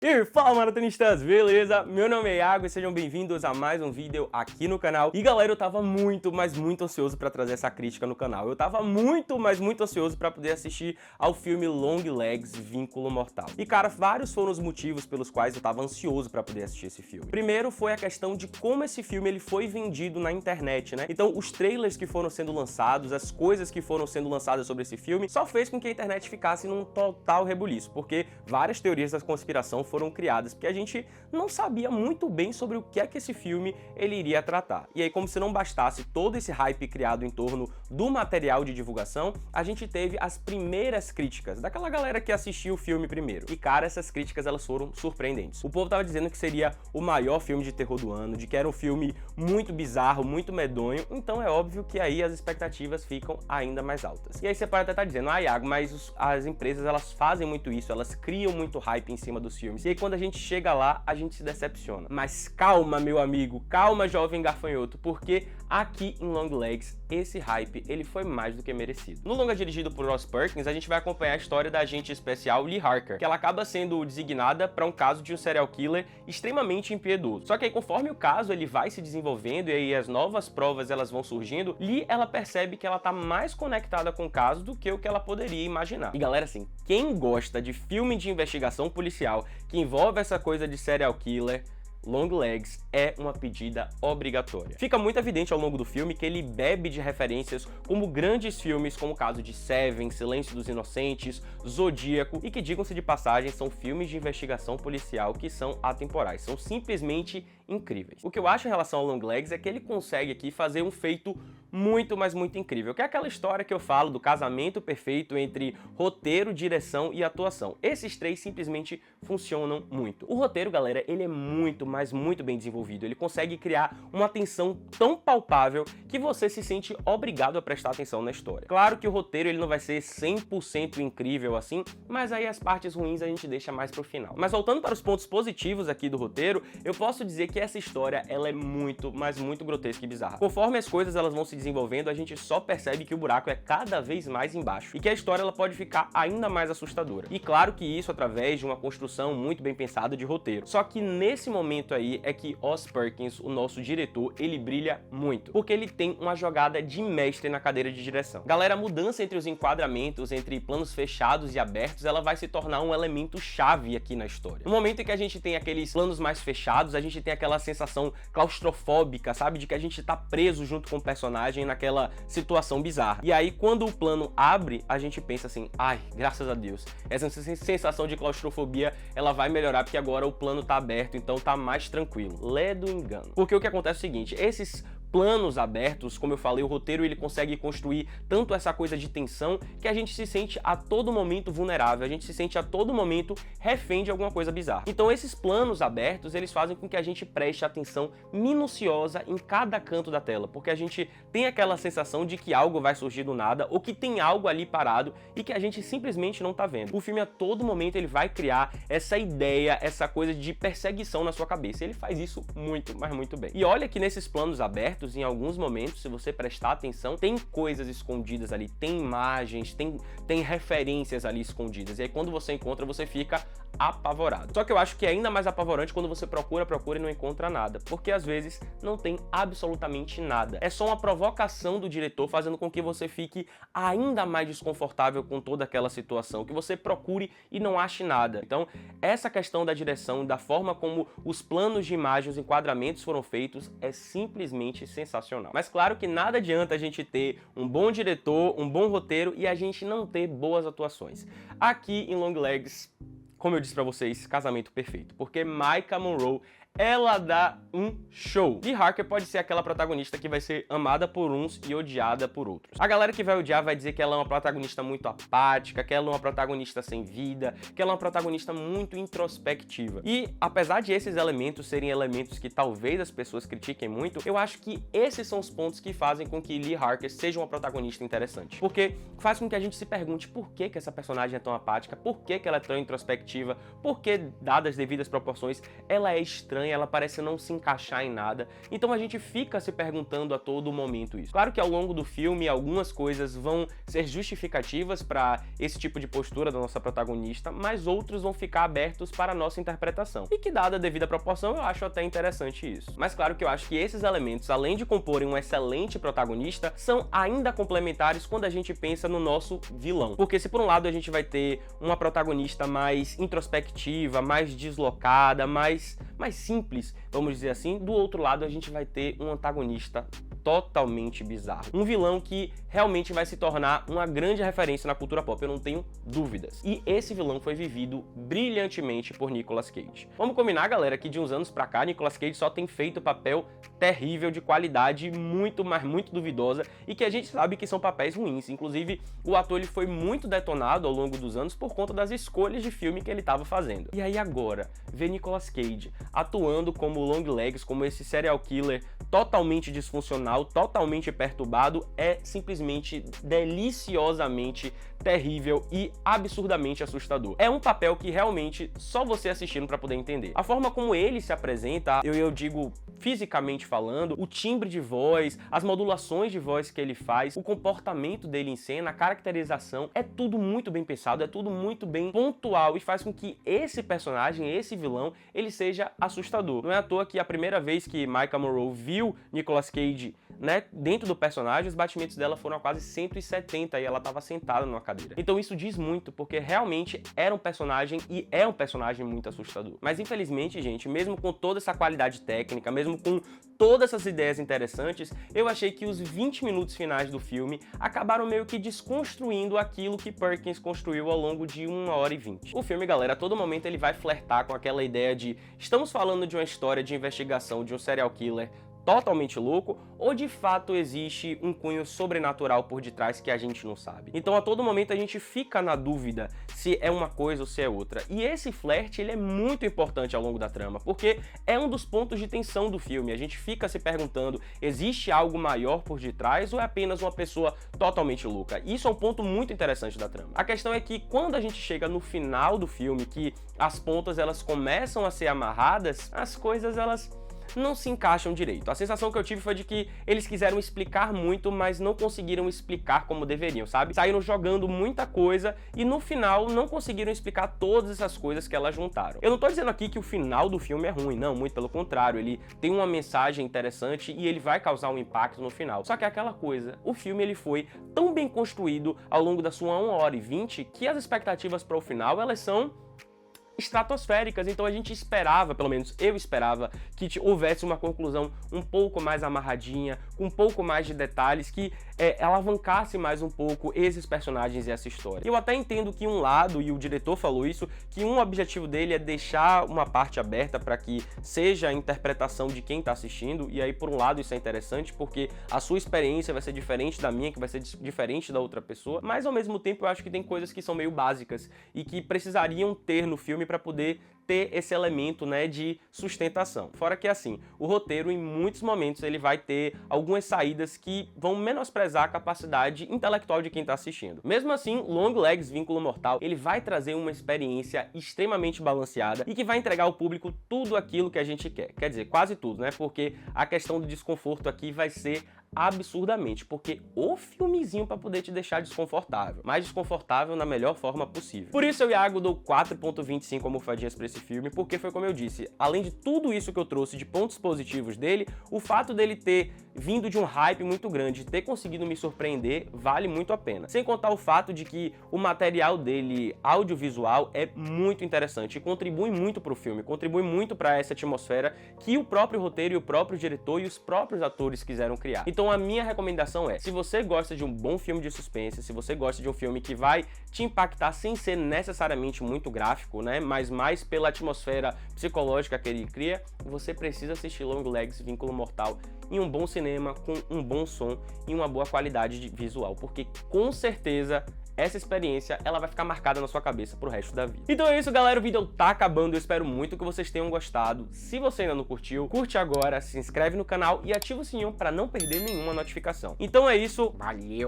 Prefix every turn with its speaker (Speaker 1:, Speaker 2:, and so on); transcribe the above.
Speaker 1: E fala, maratonistas, beleza? Meu nome é Iago e sejam bem-vindos a mais um vídeo aqui no canal. E galera, eu tava muito, mas muito ansioso pra trazer essa crítica no canal. Eu tava muito, mas muito ansioso pra poder assistir ao filme Longlegs, Vínculo Mortal. E cara, vários foram os motivos pelos quais eu tava ansioso pra poder assistir esse filme. Primeiro foi a questão de como esse filme ele foi vendido na internet, né? Então, os trailers que foram sendo lançados, as coisas que foram sendo lançadas sobre esse filme, só fez com que a internet ficasse num total rebuliço, porque várias teorias da conspiração foram criadas, porque a gente não sabia muito bem sobre o que é que esse filme ele iria tratar. E aí, como se não bastasse todo esse hype criado em torno do material de divulgação, a gente teve as primeiras críticas daquela galera que assistiu o filme primeiro. E cara, essas críticas elas foram surpreendentes. O povo tava dizendo que seria o maior filme de terror do ano, de que era um filme muito bizarro, muito medonho, então é óbvio que aí as expectativas ficam ainda mais altas. E aí você pode até estar dizendo, Iago, mas as empresas elas fazem muito isso, elas criam muito hype em cima dos filmes. E aí quando a gente chega lá, a gente se decepciona. Mas calma, meu amigo, calma, jovem gafanhoto, porque aqui em Longlegs, esse hype, ele foi mais do que merecido. No longa dirigido por Ross Perkins, a gente vai acompanhar a história da agente especial Lee Harker, que ela acaba sendo designada para um caso de um serial killer extremamente impiedoso. Só que aí, conforme o caso ele vai se desenvolvendo e aí as novas provas elas vão surgindo, Lee ela percebe que ela tá mais conectada com o caso do que o que ela poderia imaginar. E galera, assim, quem gosta de filme de investigação policial que envolve essa coisa de serial killer, Longlegs é uma pedida obrigatória. Fica muito evidente ao longo do filme que ele bebe de referências como grandes filmes como o caso de Seven, Silêncio dos Inocentes, Zodíaco e que, digam-se de passagem, são filmes de investigação policial que são atemporais, são simplesmente incríveis. O que eu acho em relação ao Longlegs é que ele consegue aqui fazer um feito muito, mas muito incrível, que é aquela história que eu falo do casamento perfeito entre roteiro, direção e atuação. Esses três simplesmente funcionam muito. O roteiro, galera, ele é muito, mas muito bem desenvolvido. Ele consegue criar uma tensão tão palpável que você se sente obrigado a prestar atenção na história. Claro que o roteiro ele não vai ser 100% incrível assim, mas aí as partes ruins a gente deixa mais pro final. Mas voltando para os pontos positivos aqui do roteiro, eu posso dizer que essa história ela é muito, mas muito grotesca e bizarra. Conforme as coisas elas vão se desenvolvendo, a gente só percebe que o buraco é cada vez mais embaixo e que a história ela pode ficar ainda mais assustadora. E claro que isso através de uma construção muito bem pensada de roteiro. Só que nesse momento aí é que Ross Perkins, o nosso diretor, ele brilha muito, porque ele tem uma jogada de mestre na cadeira de direção. Galera, a mudança entre os enquadramentos, entre planos fechados e abertos, ela vai se tornar um elemento chave aqui na história. No momento em que a gente tem aqueles planos mais fechados, a gente tem aquela sensação claustrofóbica, sabe? De que a gente tá preso junto com o personagem naquela situação bizarra. E aí, quando o plano abre, a gente pensa assim, ai, graças a Deus, essa sensação de claustrofobia, ela vai melhorar porque agora o plano tá aberto, então tá mais tranquilo. Lé do engano. Porque o que acontece é o seguinte, esses planos abertos, como eu falei, o roteiro ele consegue construir tanto essa coisa de tensão que a gente se sente a todo momento vulnerável, a gente se sente a todo momento refém de alguma coisa bizarra. Então esses planos abertos, eles fazem com que a gente preste atenção minuciosa em cada canto da tela, porque a gente tem aquela sensação de que algo vai surgir do nada ou que tem algo ali parado e que a gente simplesmente não tá vendo. O filme a todo momento ele vai criar essa ideia, essa coisa de perseguição na sua cabeça. Ele faz isso muito, mas muito bem. E olha que nesses planos abertos, em alguns momentos, se você prestar atenção, tem coisas escondidas ali, tem imagens, tem referências ali escondidas. E aí quando você encontra, você fica apavorado. Só que eu acho que é ainda mais apavorante quando você procura e não encontra nada, porque às vezes não tem absolutamente nada. É só uma provocação do diretor fazendo com que você fique ainda mais desconfortável com toda aquela situação, que você procure e não ache nada. Então, essa questão da direção, da forma como os planos de imagem, os enquadramentos foram feitos, é simplesmente sensacional. Mas claro que nada adianta a gente ter um bom diretor, um bom roteiro e a gente não ter boas atuações. Aqui em Longlegs, como eu disse pra vocês, casamento perfeito, porque Maika Monroe ela dá um show. Lee Harker pode ser aquela protagonista que vai ser amada por uns e odiada por outros. A galera que vai odiar vai dizer que ela é uma protagonista muito apática, que ela é uma protagonista sem vida, que ela é uma protagonista muito introspectiva. E apesar de esses elementos serem elementos que talvez as pessoas critiquem muito, eu acho que esses são os pontos que fazem com que Lee Harker seja uma protagonista interessante. Porque faz com que a gente se pergunte por que essa personagem é tão apática, por que ela é tão introspectiva, por que, dadas as devidas proporções, ela é estranha estranha, ela parece não se encaixar em nada, então a gente fica se perguntando a todo momento isso. Claro que ao longo do filme algumas coisas vão ser justificativas para esse tipo de postura da nossa protagonista, mas outros vão ficar abertos para a nossa interpretação. E que, dada a devida proporção, eu acho até interessante isso. Mas claro que eu acho que esses elementos, além de comporem um excelente protagonista, são ainda complementares quando a gente pensa no nosso vilão. Porque se por um lado a gente vai ter uma protagonista mais introspectiva, mais deslocada, mais simples, vamos dizer assim, do outro lado a gente vai ter um antagonista totalmente bizarro. Um vilão que realmente vai se tornar uma grande referência na cultura pop, eu não tenho dúvidas. E esse vilão foi vivido brilhantemente por Nicolas Cage. Vamos combinar, galera, que de uns anos pra cá, Nicolas Cage só tem feito papel terrível, de qualidade muito, mas muito duvidosa, e que a gente sabe que são papéis ruins. Inclusive, o ator ele foi muito detonado ao longo dos anos por conta das escolhas de filme que ele estava fazendo. E aí agora, ver Nicolas Cage atuando como Longlegs, como esse serial killer totalmente disfuncional, totalmente perturbado, é simplesmente deliciosamente terrível e absurdamente assustador. É um papel que realmente só você assistindo para poder entender. A forma como ele se apresenta, eu digo fisicamente falando, o timbre de voz, as modulações de voz que ele faz, o comportamento dele em cena, a caracterização, é tudo muito bem pensado, é tudo muito bem pontual e faz com que esse personagem, esse vilão, ele seja assustador. Não é à toa que a primeira vez que Maika Monroe viu Nicolas Cage, né, dentro do personagem, os batimentos dela foram a quase 170 e ela estava sentada numa cadeira. Então isso diz muito, porque realmente era um personagem e é um personagem muito assustador. Mas infelizmente, gente, mesmo com toda essa qualidade técnica, mesmo com todas essas ideias interessantes, eu achei que os 20 minutos finais do filme acabaram meio que desconstruindo aquilo que Perkins construiu ao longo de 1h20. O filme, galera, a todo momento ele vai flertar com aquela ideia de estamos falando de uma história de investigação de um serial killer totalmente louco, ou de fato existe um cunho sobrenatural por detrás que a gente não sabe. Então a todo momento a gente fica na dúvida se é uma coisa ou se é outra. E esse flerte ele é muito importante ao longo da trama, porque é um dos pontos de tensão do filme. A gente fica se perguntando, existe algo maior por detrás ou é apenas uma pessoa totalmente louca? Isso é um ponto muito interessante da trama. A questão é que quando a gente chega no final do filme, que as pontas elas começam a ser amarradas, as coisas elas não se encaixam direito. A sensação que eu tive foi de que eles quiseram explicar muito, mas não conseguiram explicar como deveriam, sabe? Saíram jogando muita coisa e no final não conseguiram explicar todas essas coisas que elas juntaram. Eu não tô dizendo aqui que o final do filme é ruim, não, muito pelo contrário, ele tem uma mensagem interessante e ele vai causar um impacto no final. Só que é aquela coisa, o filme ele foi tão bem construído ao longo da sua 1h20 que as expectativas para o final, elas são estratosféricas, então a gente esperava, pelo menos eu esperava, que houvesse uma conclusão um pouco mais amarradinha, com um pouco mais de detalhes, que alavancasse mais um pouco esses personagens e essa história. Eu até entendo que um lado, e o diretor falou isso, que um objetivo dele é deixar uma parte aberta para que seja a interpretação de quem está assistindo, e aí por um lado isso é interessante, porque a sua experiência vai ser diferente da minha, que vai ser diferente da outra pessoa, mas ao mesmo tempo eu acho que tem coisas que são meio básicas e que precisariam ter no filme para poder ter esse elemento, né, de sustentação. Fora que assim, o roteiro em muitos momentos ele vai ter algumas saídas que vão menosprezar a capacidade intelectual de quem está assistindo. Mesmo assim, Longlegs Vínculo Mortal, ele vai trazer uma experiência extremamente balanceada e que vai entregar ao público tudo aquilo que a gente quer. Quer dizer, quase tudo, né? Porque a questão do desconforto aqui vai ser absurdamente, porque o filmezinho para poder te deixar desconfortável, mais desconfortável na melhor forma possível. Por isso eu e Iago dou 4.25 almofadinhas para esse filme, porque foi como eu disse, além de tudo isso que eu trouxe de pontos positivos dele, o fato dele ter vindo de um hype muito grande, ter conseguido me surpreender, vale muito a pena. Sem contar o fato de que o material dele audiovisual é muito interessante e contribui muito para o filme, contribui muito para essa atmosfera que o próprio roteiro e o próprio diretor e os próprios atores quiseram criar. Então a minha recomendação é, se você gosta de um bom filme de suspense, se você gosta de um filme que vai te impactar sem ser necessariamente muito gráfico, né, mas mais pela atmosfera psicológica que ele cria, você precisa assistir Longlegs Vínculo Mortal em um bom cinema, com um bom som e uma boa qualidade visual, porque com certeza essa experiência ela vai ficar marcada na sua cabeça pro resto da vida. Então é isso, galera, o vídeo tá acabando, eu espero muito que vocês tenham gostado. Se você ainda não curtiu, curte agora, se inscreve no canal e ativa o sininho para não perder nenhuma notificação. Então é isso, valeu!